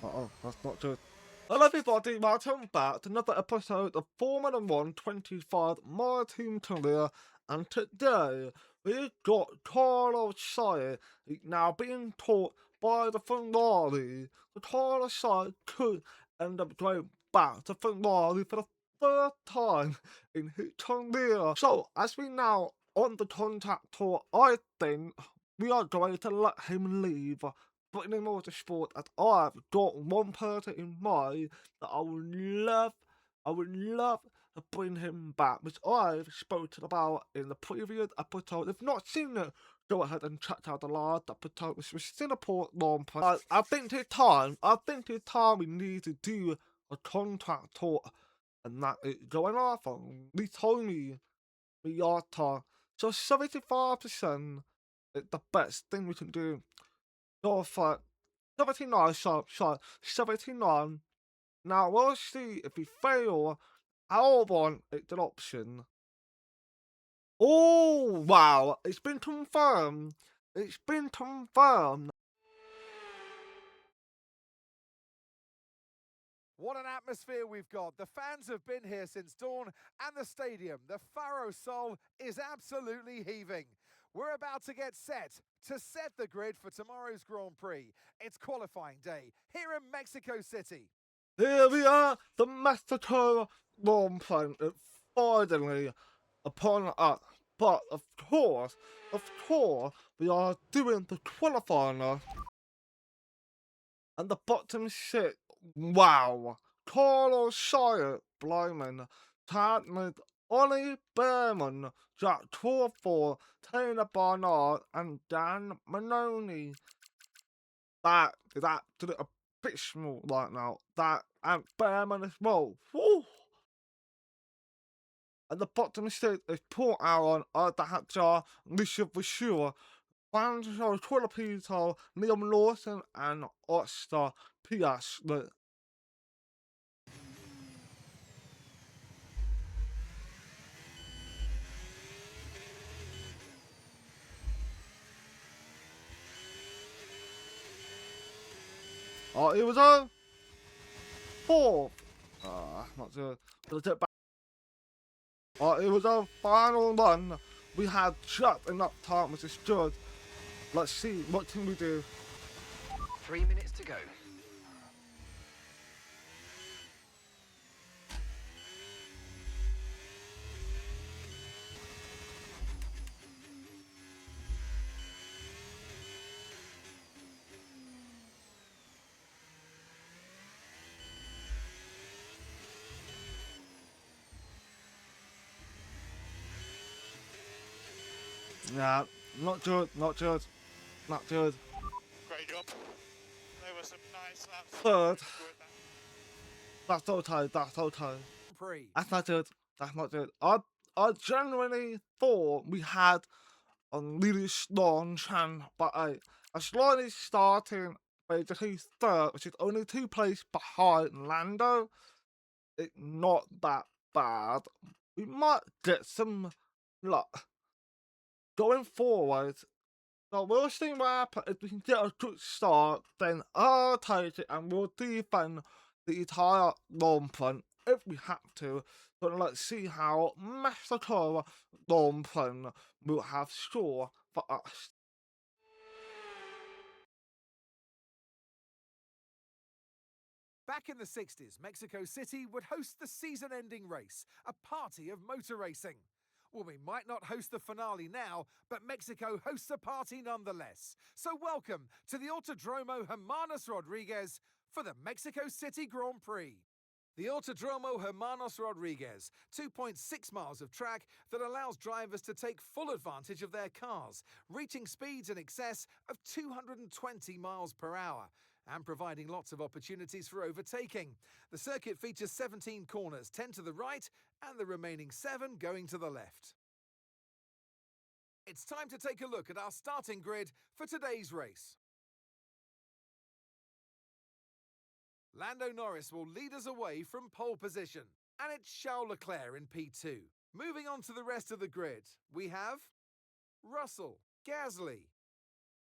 That's not good. Hello everybody, welcome back to another episode of Formula 1 25 My Team Career, and today we've got Carlos Sainz now being taught by the Ferrari. The Carlos Sainz could end up going back to Ferrari for the third time in his career. So as we now on the contract tour, I think we are going to let him leave. But in motorsport, as I've got one person in mind that I would love to bring him back, which I've spoken about in the previous episode. If not seen it, go ahead and check out the last episode, which was Singapore Grand Prix. I think it's time we need to do a contract talk, and that is going off on we told me we are to. So 75% is the best thing we can do. Go for 79, so 79. Now we'll see if we fail. Our one, it's an option. Oh, wow, it's been confirmed. It's been confirmed. What an atmosphere we've got. The fans have been here since dawn, and the stadium, the Faro Sol, is absolutely heaving. We're about to get set to set the grid for tomorrow's Grand Prix. It's qualifying day here in Mexico City. Here we are, the Mexico Grand Prix. It's finally upon us. But of course, we are doing the qualifier. And the bottom 6, wow. Carlos Sainz, Blyman, tied with Ollie Bearman, Jack Torfor, Taylor Barnard, and Dan Manoni. That is absolutely abysmal right now. That and Bearman as well. Woo! And the bottom 6 is Paul Aaron, Dahatjar, Misha Vashua, Juanjo Twitter, Liam Lawson, and Oscar Pias. It was a 4th. Not good. Let's get back. It was our final run. We had just enough time, which is good. Let's see, what can we do? 3 minutes to go. Yeah, not good. Great job. There were some nice laps. Third. That's okay. Prix. That's not good. I genuinely thought we had a really strong chance, but a slightly starting basically third, which is only 2 places behind Lando. It's not that bad. We might get some luck going forward. So we'll see what happens. If we can get a good start, then I'll take it and we'll defend the entire long front if we have to. But let's see how Mexico long front will have score for us. Back in the 60s, Mexico City would host the season-ending race, a party of motor racing. Well, we might not host the finale now, but Mexico hosts a party nonetheless. So welcome to the Autodromo Hermanos Rodriguez for the Mexico City Grand Prix. The Autodromo Hermanos Rodriguez, 2.6 miles of track that allows drivers to take full advantage of their cars, reaching speeds in excess of 220 miles per hour. And providing lots of opportunities for overtaking. The circuit features 17 corners, 10 to the right, and the remaining 7 going to the left. It's time to take a look at our starting grid for today's race. Lando Norris will lead us away from pole position, and it's Charles Leclerc in P2. Moving on to the rest of the grid, we have Russell, Gasly,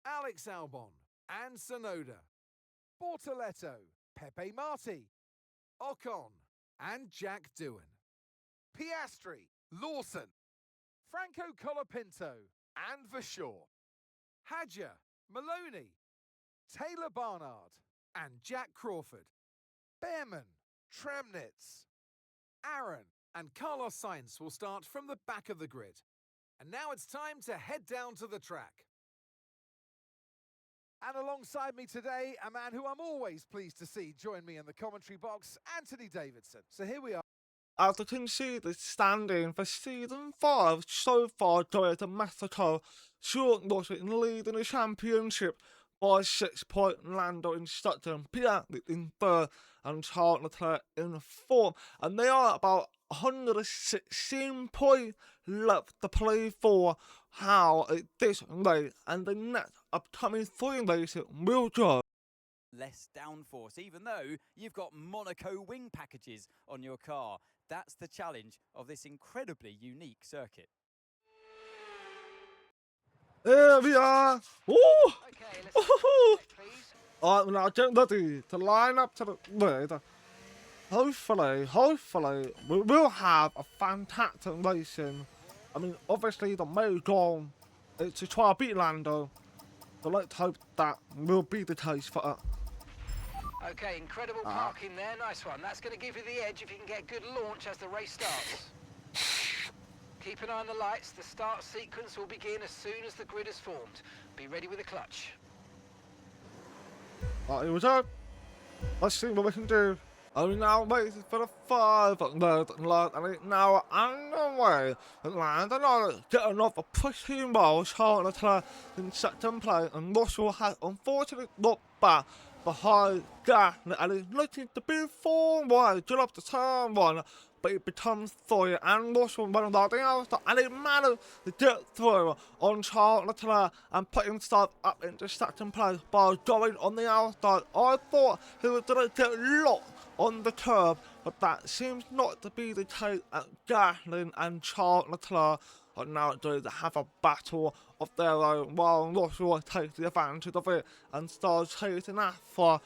Alex Albon, and Tsunoda. Bortoletto, Pepe Marti, Ocon, and Jack Doohan. Piastri, Lawson, Franco Colapinto, and Verschoor. Hadja, Maloney, Taylor Barnard, and Jack Crawford. Bearman, Tramnitz, Aaron, and Carlos Sainz will start from the back of the grid. And now it's time to head down to the track. And alongside me today, a man who I'm always pleased to see join me in the commentary box, Anthony Davidson. So here we are. As you can see, the standing for Season 5 so far going to Mexico, Stuart Russell leading the championship by 6 points, Lando in second, Piastri in third, and Charles Leclerc in fourth. And they are about 116 points left to play for how this race and the next upcoming 3 races will go. Less downforce, even though you've got Monaco wing packages on your car. That's the challenge of this incredibly unique circuit. Here we are! Woo! Okay, let's please. Alright, we're now getting ready to line up to the grid. Hopefully, we will have a fantastic racing. I mean, obviously, the main goal is to try to beat Lando. So let's hope that will be the case for it. Okay, incredible parking there. Nice one. That's going to give you the edge if you can get good launch as the race starts. Keep an eye on the lights. The start sequence will begin as soon as the grid is formed. Be ready with the clutch. Right, here we go. Let's see what we can do. Are we now waiting for the 5 red light, and it's now underway. Lando Norris getting off a pushing ball, Charles Leclerc in second place, and Russell has unfortunately looked back behind Gasly, and he's looking to be 4 wide, get up to turn 1, but it becomes 3, and Russell running down the outside, and he managed to get through on Charles Leclerc and put himself up into second place by going on the outside. I thought he was going to get locked on the curb, but that seems not to be the case at Gasly and Charles Leclerc are now going to have a battle of their own while Russell takes the advantage of it and starts chasing after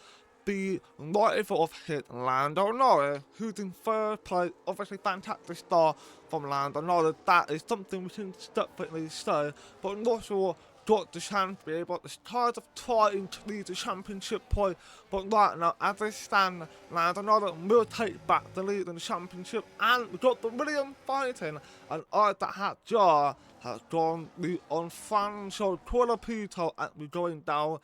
the rival of his Lando Norris, who's in third place. Obviously fantastic start from Lando Norris, that is something we can definitely say, but Russell got the chance to be able to start of trying to lead the championship point, but right now, as they stand, Lando Norris will take back the lead in the championship, and we got the Williams fighting, and Isaac Hadjar has gone on Franco Colapinto, and we're going down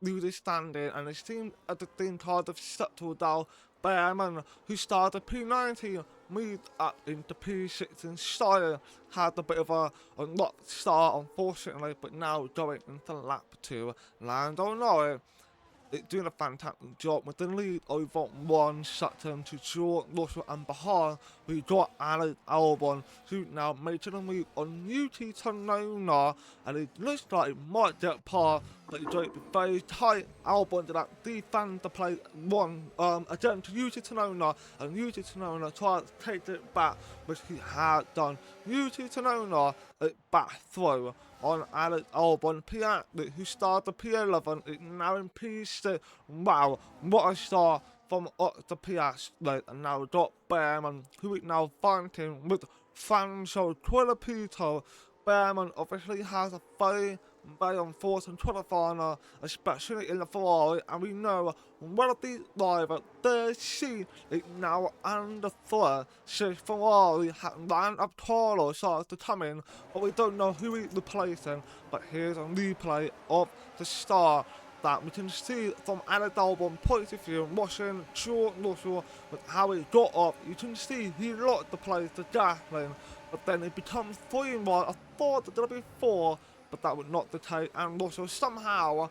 through the standing, and it seems as the thing kind of settled down. Bearman, who started P19, moved up into P6 and Tyre, had a bit of a not start unfortunately, but now going into lap 2. Lando Norris is doing a fantastic job with the lead over 1 second to George Russell, and behind we got Alex Albon, who now making a move on UT Tonona, and it looks like it might get par, but it's going to be very tight. Albon did that defend the play one again to UT Tonona, and UT Tonona tried to take it back, which he had done. UT Tonona back through on Alex Albon. Piastri, who started P11, is now in P6. Wow, what a start from the Piastri. And now we've got Bearman, who is now fighting with Franco Colapinto. Bearman obviously has a very unfortunate qualifier, especially in the Ferrari, and we know one of these drivers, their seat is now under threat. So Ferrari has lined up Carlos Sainz to come in, but we don't know who he's replacing. But here's a replay of the start that we can see from Alex Albon's point of view, watching George Russell with how he got up. You can see he locked the place to Gasly, but then it becomes 3 wide. I thought it was going to be 4, but that was not the case, and Russell somehow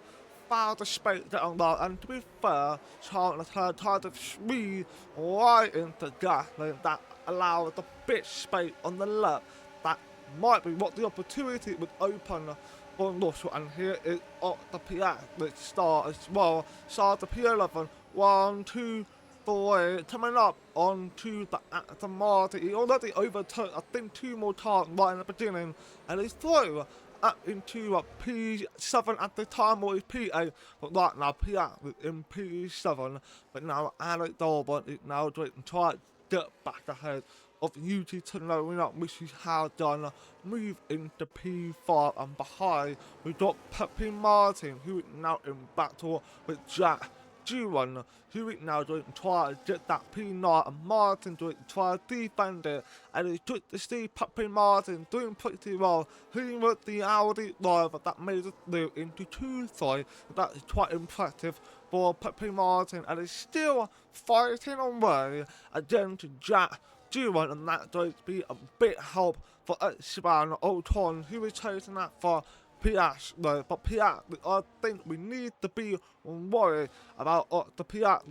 found the space down there, and to be fair, Charles Leclerc tried to squeeze right into Gasly. That allowed the bit space on the left. That might be what the opportunity would open for Russell, and here is the Piastri start as well. Start the P11, 1, 2, 3, coming up onto the Aston Martin. He already overtook, I think, 2 more times right in the beginning, and he's through. up into P7 at the time, or is P8, but right now Piat is in P7, but now Alex Albon is now trying to get back ahead of UT Tenona, which he has done, move into P5, and behind we got Pepe Martin, who is now in battle with Jack G1, who is now going to try to get that P9, and Martin going to try to defend it, and it's good to see Pepe Martin doing pretty well. He was the Audi driver that made it through into Q3, that is quite impressive for Pepe Martin, and is still fighting away against Jack G1, and that's going to be a bit help for Esteban Ocon, who is chasing that for Piat, though. But Piat, I think we need to be worried about the Piat.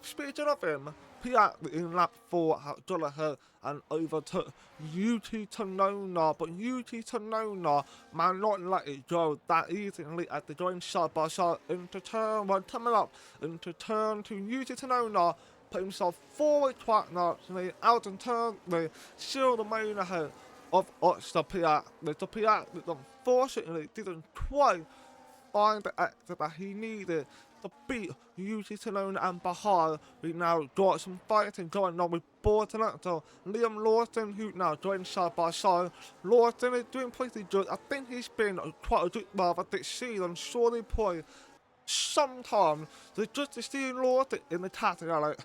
Speaking of him, Piat in lap 4 has gone ahead and overtook UT Tenona, but UT Tenona might not let it go that easily as they're going side by side into turn 1, coming up into turn 2. UT Tenona put himself forward quite nicely, out in turn 3, still the main ahead of the Piat. The Piat unfortunately didn't quite find the exit that he needed to beat UT Tenona, and behind we now got some fighting going on with Bortoletto, Liam Lawson, who now joined side by side. Lawson is doing pretty good. I think he's been quite a good driver this season, surely point. Sometimes it's just to see Lawson in the category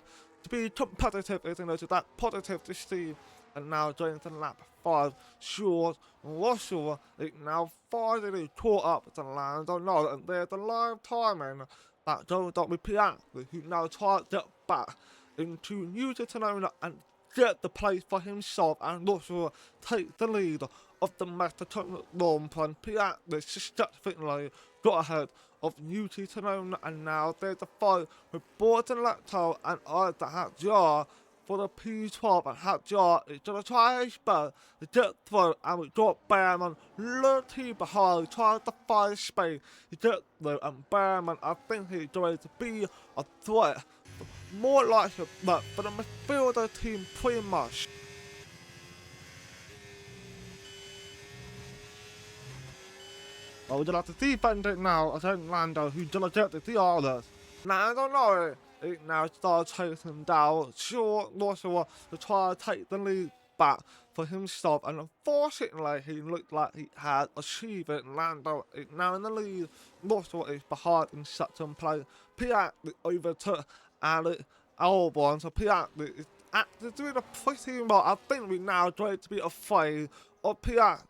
to be competitive, isn't it? So that's positive to see. And now joining to lap 5, Short Russell is now finally caught up to Lando Norris, and there's the live timing that goes up with Piat, who now tries to get back into UT Tenona and get the place for himself, and Russell take the lead of the Mexico Grand Prix. Piat successfully got ahead of UT Tenona, and now there's a fight with Bortoletto and Hadjar for the P12, and Hadjar is going to try his best to get through, and we got Bearman lurking behind, trying to find space to get through, and Bearman, I think he's going to be a threat, more likely that for the midfielder team pretty much. Well, we're going to have to defend it now against Lando, who's going to get the others. Now, I don't know. It now starts chasing down Short Russell to try to take the lead back for himself, and unfortunately he looked like he had achieved it. Lando is now in the lead. Russell is behind in second place. Piat overtook Alex Albon, so Piat is actually doing a pretty well. I think we're now going to be afraid of Piat,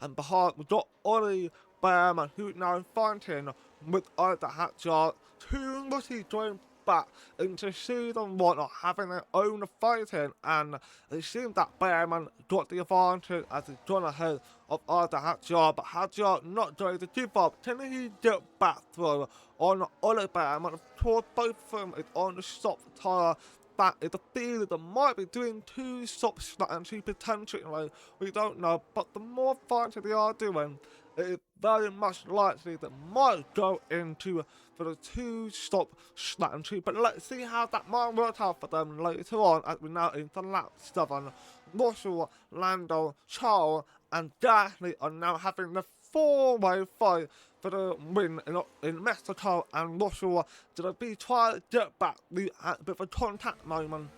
and behind we got Ollie Bearman, who now fighting with either Hadjar. Too much he's going back into season 1 of having their own fighting, and it seems that Bearman got the advantage as he's gone ahead of either Hadjar, but Hadjar not going to give up. Can he get back through on Ollie Bearman? Of course, both of them is on the soft tyre. That is a feeling that might be doing 2 stops and 2 potentially, we don't know, but the more fighting they are doing, it is very much likely that might go into for the 2-stop strategy. But let's see how that might work out for them later on, as we're now into lap 7. Russell, Lando, Charles and Gasly are now having the 4-way fight for the win in Mexico, and Russell going to be trying to get back the bit of a contact moment.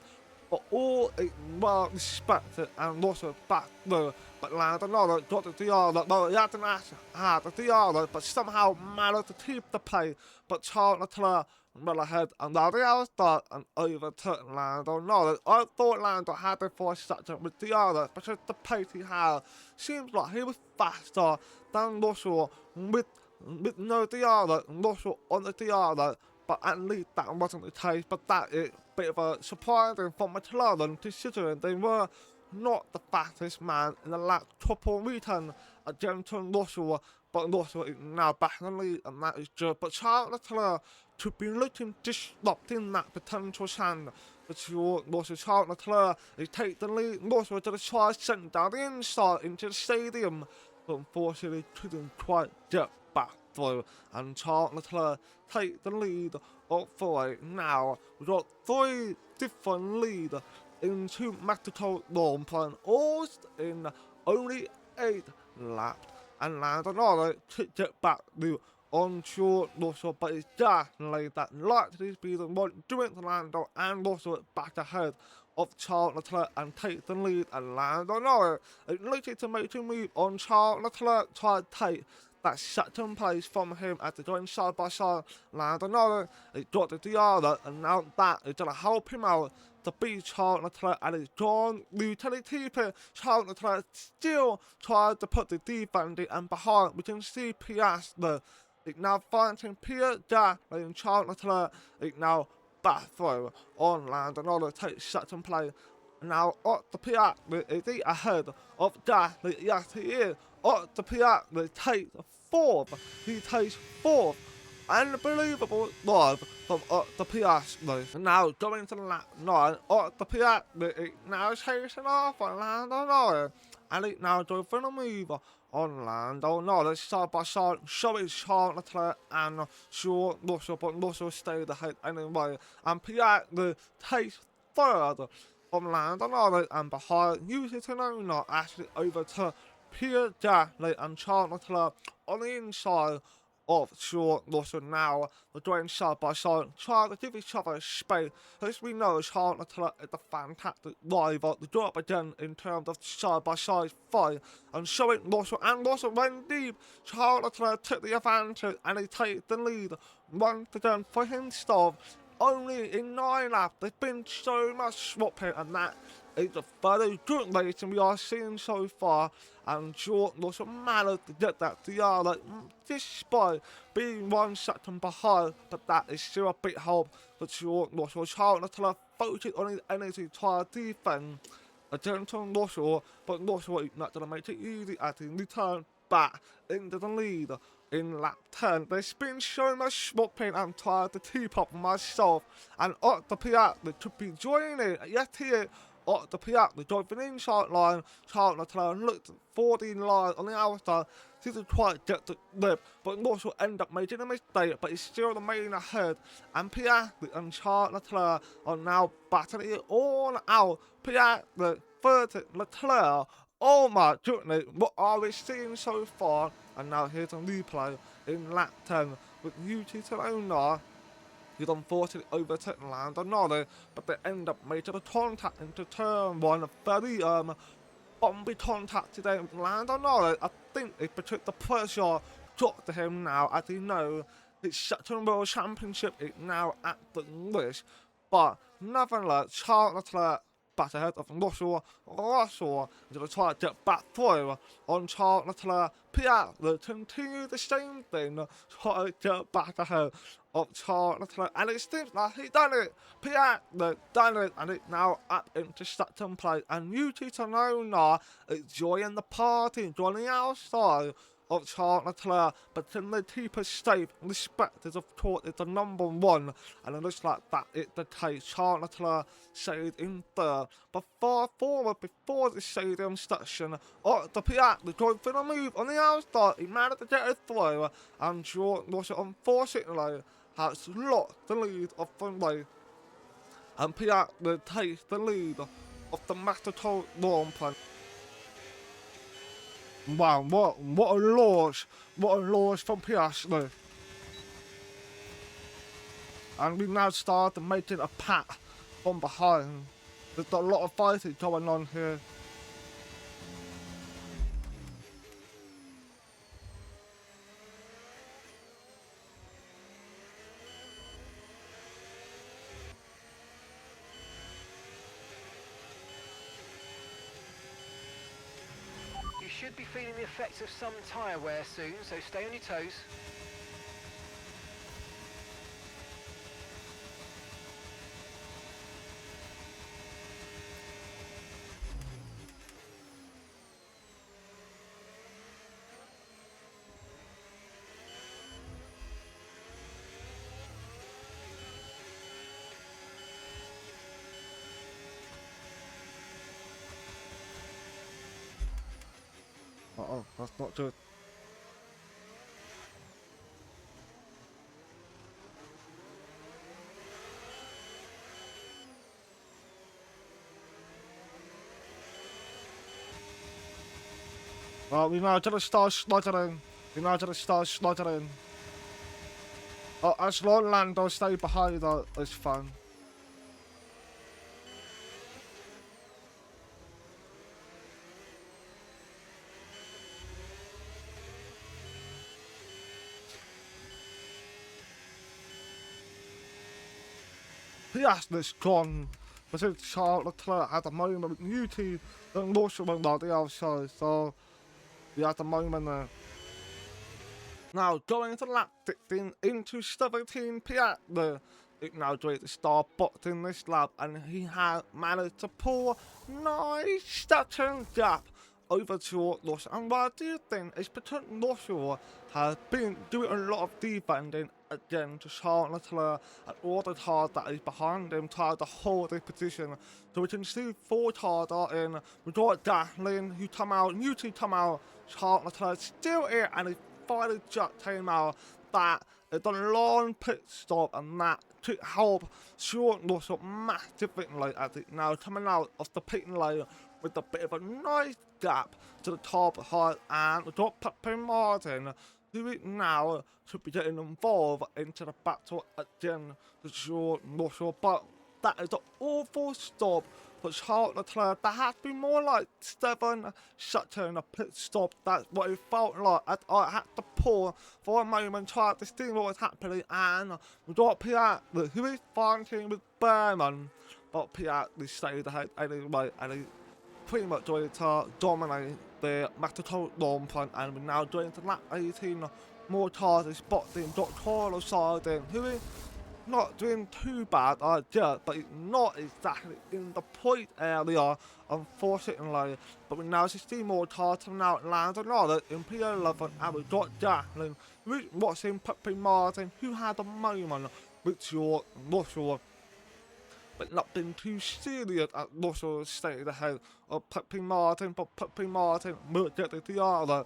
But all is well respected, and Russell back through. But Lando Norris got the Diallo. Well, he hadn't actually had the Diallo, but somehow managed to keep the pace. But Charles Leclerc well ahead, and now the hour start and overtook Lando Norris. I thought Lando had it for a second with Diallo, because the pace he had seems like he was faster than Russell with no Diallo, and Russell on the Diallo. But at least that wasn't the case. But that is a bit of a surprising for McLaren, considering they were not the fastest man in the last couple weekends against Russell. But Russell is now back in the lead, and that is good. But Charles Leclerc could be looking disrupting that potential chance. But Russell, Charles Leclerc, he takes the lead. Russell to try to send down the inside into the stadium, but unfortunately couldn't quite get back through, and Charles Leclerc take the lead up for it. Now we've got 3 different leads into Mexico Grand Prix, all in only 8 laps and Lando Norris to get back the onshore Russell, but it's definitely that likely to be the one doing to Lando and Russell back ahead of Charles Leclerc and take the lead, and Lando Norris is looking to make a move on Charles Leclerc, try to take that second place from him as they join side by side. Lando Norris has got the tyre, and now that is going to help him out to beat Charles Leclerc, and he's drawn the utility pit. Charles Leclerc still tries to put the defender and behind. We can see Piastri is now fighting Piastri and Charles Leclerc is now back through on Lando Norris takes second place. Now the Piastri is ahead of Gasly. Yes, he is. The Piastri takes fourth. He takes fourth. Unbelievable live from the Piastri. Now going to lap 9, the Piastri is now chasing off on Lando Norris, and it's now doing a move on Lando Norris side by side, showing Charles Leclerc and Russell, but Russell stayed ahead anyway, and Piastri takes third from Lando Norris, and behind Yuki Tsunoda actually over to Piastri and Charles Leclerc on the inside of Russell. Now they're going side by side, trying to give each other space. As we know, Charles Leclerc is a fantastic driver. The drop again in terms of side by side fight, and showing Russell, and Russell went deep. Charles Leclerc took the advantage, and he takes the lead once again for himself. Only in 9 laps, there's been so much swapping, and that is a very good racing we are seeing so far. And Russell managed to get that tyre, despite being 1 second behind, but that is still a big help for Russell. Charles Leclerc focused on his energy tyre defense against Russell, but Russell is not going to make it easy as he returns back into the lead in lap 10. There's been so much swapping, I'm tired to keep up myself, and the Piastri could be joining. Yes, he is. The Piastri driving inside line. Charles Leclerc looked for the line on the outside. Didn't quite get the lip, but Russell ended up making a mistake, but he's still remaining ahead. And Piastri and Charles Leclerc are now battling it all out. Piastri, 30, Leclerc. Oh my goodness, what are we seeing so far? And now here's a replay in lap 10 with Yuki Tsunoda. He's unfortunately overtaken Lando Norris, but they end up making a contact into turn 1. A very bumpy contact today with Lando Norris. I think if they took the pressure got to him now, as he knows his second World Championship is now at the risk. But nevertheless, Charles Leclerc back ahead of Russell. Russell is going to try to get back through on Charles Leclerc. Piastri continue the same thing, try to get back ahead of Charles Leclerc, and it seems like he done it. Piastri done it, and it's now up into second place, and Yuki Tsunoda is joining the party, joining the outside of Charles Leclerc, but can they keep us safe? Respect is, of course, is the number 1, and it looks like that is the case. Charles Leclerc stayed in third, but far forward before the stadium section, the Piastri going for the move on the outside. He managed to get it through, and George Russell unfortunately has lost the lead of the race, and Piastri takes the lead of the Mexico Grand Prix. Wow, what a launch from Piastri. And we now start making a pack from behind. There's a lot of fighting going on here. You should be feeling the effects of some tyre wear soon, so stay on your toes. Uh-oh, that's not good. Well, we now just start slugging. We now just start slugging. Oh, as long as Lando stay behind her, it's fun. Piastris gone. But since Charles Leclerc at the moment, UT and Russell on the outside, so we at the moment there. Now going into lap 16 into 17 Piastris. It now doing the star box in this lap, and he had managed to pull nice second gap over to Russell. And what I do think is because Russell has been doing a lot of defending again to Charles Leclerc and all the cars that is behind him trying to hold his position. So we can see 4 cars are in. We got Gasly who come out, UT come out, Charles Leclerc still here, and he finally just came out. That it's a long pit stop, and that to help Stuart Russell massively as it now coming out of the pit lane with a bit of a nice gap to the top height, and we've got Pepe Martin who is now should be getting involved into the battle again to Stuart Russell, but that is an awful stop for Charles Leclerc. There has to be more like 7 shutting a pit stop. That's what it felt like. I had to pause for a moment, try to see what was happening, and we got Piastri who is fighting with Bearman, but Piastri stayed ahead anyway, and he pretty much going to dominate the Mexico Grand Prix, and we're now going to lap 18. More cars is spotting Dr. Sardin, who is not doing too bad, but he's not exactly in the point area, unfortunately. But we now see more cars coming out. Lando Norris in P11, and we've got Jacqueline, who's watching Pepe Martin, who had a moment with Stuart Russell, but not been too serious at Russell stayed ahead of Pepe Martin, but Pepe Martin will get the other.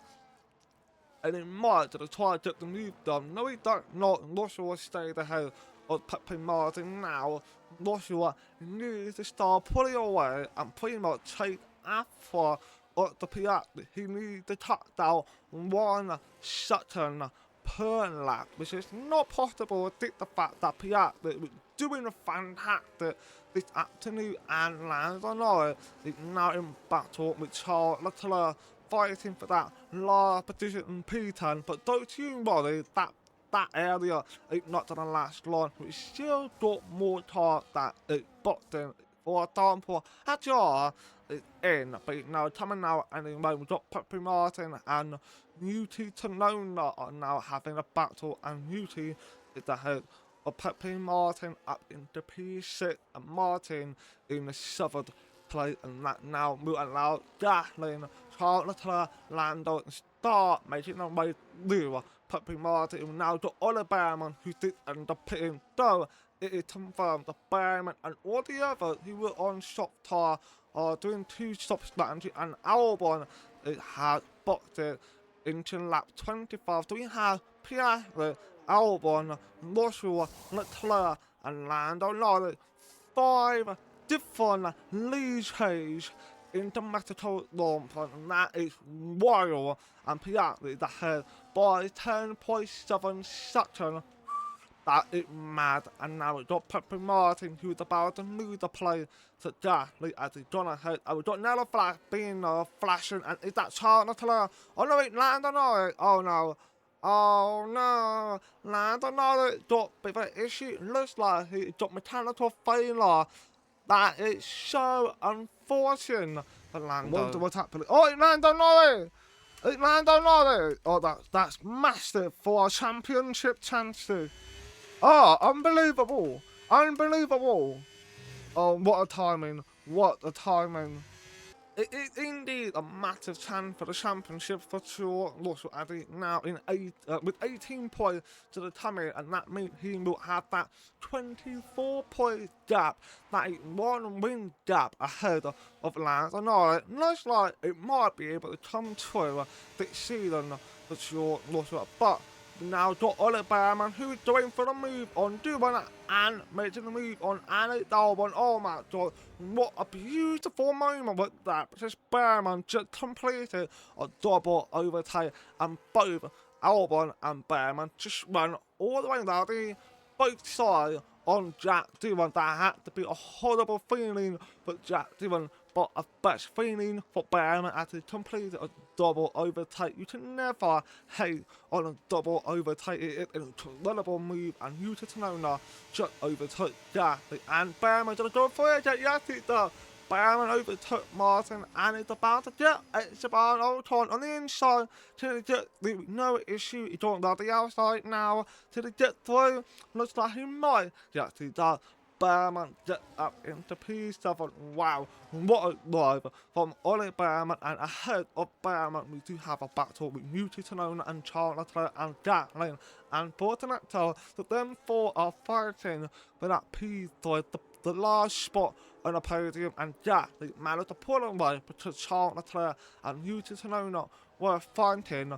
And he might try to get the move done. No, he don't not. Russell stayed ahead of Pepe Martin now. Russell needs to start pulling away and pretty much take after the Piastri. He needs to cut down 1 second per lap, which is not possible with the fact that Piastri was doing a fantastic this afternoon, and Lando Norris is now in battle with Charles Leclerc, fighting for that last position in P10. But don't you worry, that area is not going to last long. We still got more cars that is boxed in. For example, MAJOR is in, but now coming out anyway. We've got Pepe Martin and UT Tonona are now having a battle, and UT is ahead of Pepe Martin up into P6, and Martin in the 7th place, and that now will allow Gasly, Charles Leclerc, Lando and start making their way through Pepe Martin. And now got Ollie Bearman, who did end up pitting, though it is confirmed that Bearman and all the others who were on shop tyre are doing 2 stop strategy, and Albon has boxed it into lap 25. So we have Piastri, Albon, Russell, Leclerc and Lando Norris. 5 different leads into Mexico Grand Prix, and that is wild. And Piastri is ahead by 10.7 seconds. That is mad. And now we've got Pepe Martin, who's about to move the play to Gasly as he's gone ahead. And we've got Nello Flash being flashing, and is that Charles Leclerc? Oh no, it's Lando Norris. Oh no. Oh no, Lando Norris got a bit of an issue. Looks like he got mechanical failure. That is so unfortunate for Lando. I wonder what's happening. Oh, it's Lando Norris! It's Lando Norris! Oh, that's massive for a championship chance too. Oh, unbelievable! Unbelievable! Oh, what a timing! What a timing! It is indeed a massive chance for the championship for sure. Russell Addy now in with 18 points to the tummy, and that means he will have that 24-point gap, that is 1 win gap ahead of Lando Norris. Looks like it might be able to come true this season for sure, Russell, but now got Ollie Bearman, who's going for the move on doing it and making the move on Annie Dalbon. Oh my god, what a beautiful moment with that, because Bearman just completed a double overtake, and both Albon and Bearman just ran all the way down the both sides on Jack Dillon. That had to be a horrible feeling for Jack Dillon, but a best feeling for Bearman as he completed a double overtake. You can never hate on a double overtake. It's an incredible move, and Yuta Tsunoda just overtook Gasly, and Bearman gonna go for it. Yes, he does. Bearman overtook Martin, and it's about to get Esteban Ocon on the inside to get the no issue. He's on the outside now to get through. Looks like he might. Yes, he does. Bearman get up into P7. Wow, what a drive from Ollie Bearman, and ahead of Bearman we do have a battle with Yuta Tsunoda and Charles Leclerc and Gasly and Fortunato. So them four are fighting for that P3, the last spot on the podium, and Gasly managed to pull away because Charles Leclerc and Yuta Tsunoda were fighting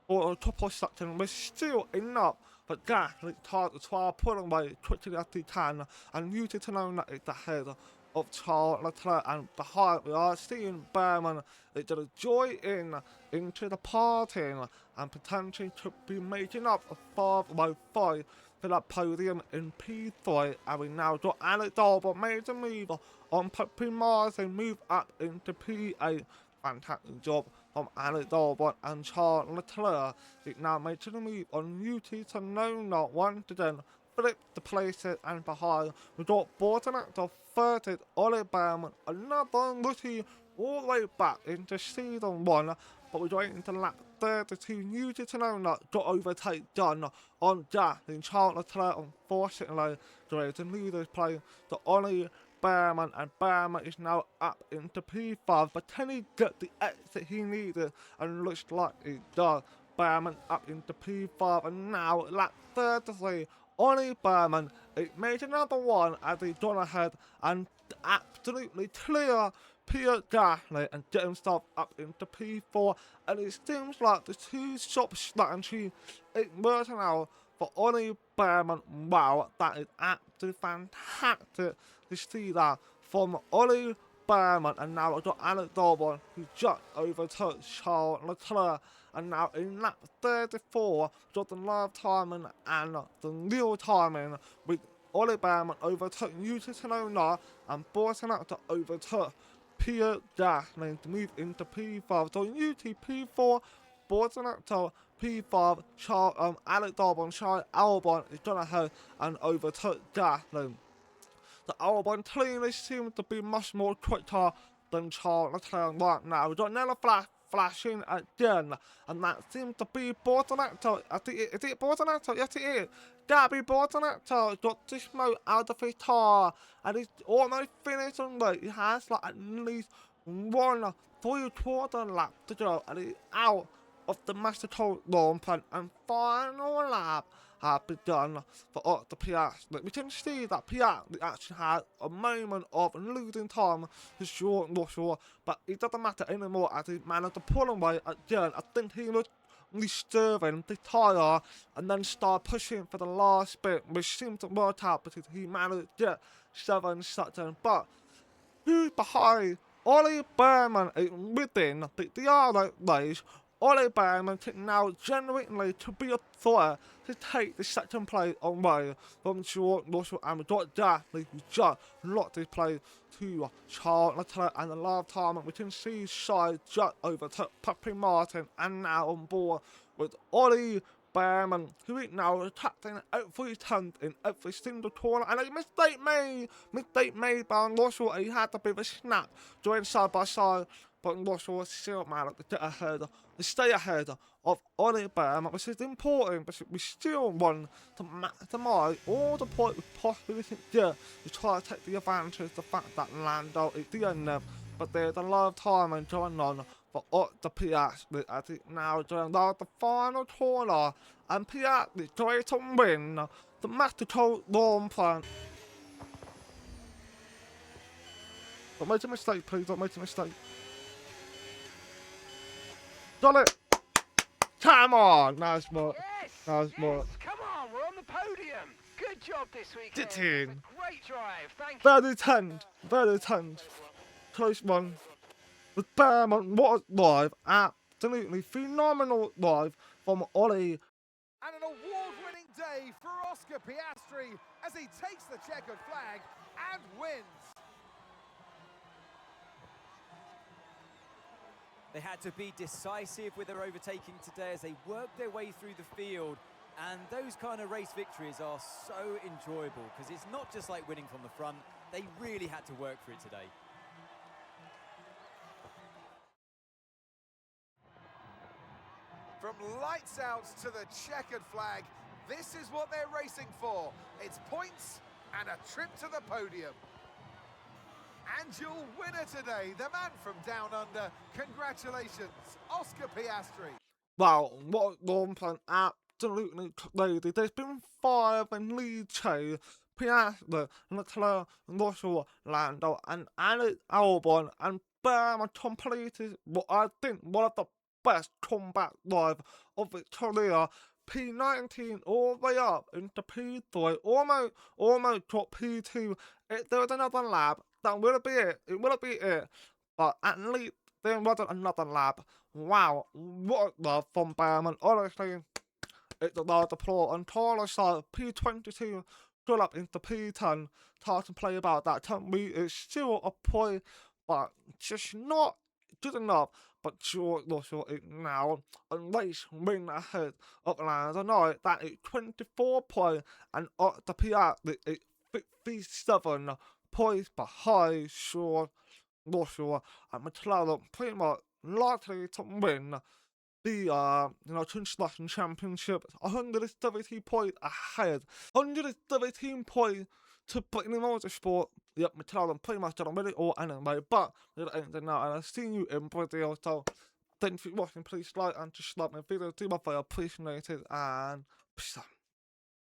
for a couple seconds. Was still enough, but Gasly tried to pull away quickly as he can, and Yuta Tsunoda is ahead of Charles Leclerc, and behind we are seeing Bearman is going to join into the party and potentially could be making up a 5-5 for that podium in P3, and we now got Alex Albon made a move on P Martin, move up into P8. Fantastic job from Alex Albon and Charles Leclerc. It now makes a move on Yuta Tsunoda once again. Flip the places, and behind we got Fortunato 30, Ollie Bearman, another rookie all the way back into season 1, but we're going into lap 32. Yuta Tsunoda got overtake done on Gasly. Charles Leclerc unfortunately going to lose this play to Ollie Bearman, and Bearman is now up into P5, but can he get the exit he needed? And looks like he does. Bearman up into P5, and now lap 33. Ollie Bearman, it made another one as he gone ahead and absolutely clear Pierre Gasly and get himself up into P4, and it seems like the two-shop strategy is working out for Ollie Bearman. Wow, that is absolutely fantastic to see that from Ollie Bearman. And now we've got Alex Albon, who just overtook Charles Leclerc. And now in lap 34, we've got the live timing and the real timing with Ollie Bearman overtook Yuta Tsunoda and Fortunato overtook Pierre Gasly to move into P5. So UT P4, Fortunato P5, Alex Albon, Charles Albon is gone ahead and overtook Gasly. The Albon clearly seems to be much more quicker than Charles Leclerc right now. We've got another flashing again, and that seems to be Fortunato. Is it Fortunato? Yes, it is. Gabby Fortunato got this mode out of his car, and he's almost finished on it. He has like at least 1 3/4 lap to go, and he's out of the Mexico Grand Prix, and final lap have begun for the Piastri. We can see that Piastri actually had a moment of losing time to George Russell, but it doesn't matter anymore as he managed to pull away again. I think he was disturbing the tyre and then start pushing for the last bit, which seemed to work out because he managed to get 7 seconds. But who's behind? Ollie Bearman is within the other race. Ollie Bearman can now genuinely to be a threat to take the second place away from George Russell, and we got Gasly who just locked his place to Charles Leclerc, and the last time we can see side just overtook Pepe Martin, and now on board with Ollie Bearman, who is now attacking every turn in every single corner, and a mistake made by Russell. He had a bit of a snap going side by side, but Russell was still managed to get ahead, to stay ahead of Ollie Bearman, which is important, but we still want to maximise all the points we possibly can get to try to take the advantage of the fact that Lando is DNF, but there's a lot of time going on for the Piastri as it now going down the final corner, and Piastri is going to win the Mexico Grand Prix. Don't make a mistake, please, don't make a mistake. Got it! Come on! Nice one. Yes! Nice work. Yes, come on, we're on the podium. Good job this weekend. Get in. That's a great drive, thank you. Very tense. Very tense. Close one. With Bearman, what a drive. Absolutely phenomenal drive from Ollie. And an award-winning day for Oscar Piastri as he takes the checkered flag and wins. They had to be decisive with their overtaking today as they worked their way through the field. And those kind of race victories are so enjoyable because it's not just like winning from the front. They really had to work for it today. From lights out to the checkered flag, this is what they're racing for. It's points and a trip to the podium. And your winner today, the man from down under. Congratulations, Oscar Piastri. Wow, what a long plan. Absolutely crazy. There's been 5 in lead chase. Piastri, Leclerc, Russell, Lando, and Alex Albon, and Bearman completed what I think one of the best comeback drive of his career. P19 all the way up into P3, almost got P2. If there was another lap, that would be it. It would be it. But at least there wasn't another lap. Wow, what a love from Bearman. Honestly, it's a large applause. And Taylor's side, P22, got up into P10. Hard to play about that. 10 meters, still a point, but just not good enough. But George Russell is now a race win ahead of Lando Norris. That is 24 points, and Oscar Piastri is 57 points behind George Russell, and McLaren pretty much likely to win the construction championship. 117 points ahead. 117 points to Brittany Motorsport. Yep, McLaren pretty much done it all anyway, but we're ending now, and I'll see you in Brazil. So, thanks for watching. Please like and subscribe my video. Do my very appreciated, and peace out.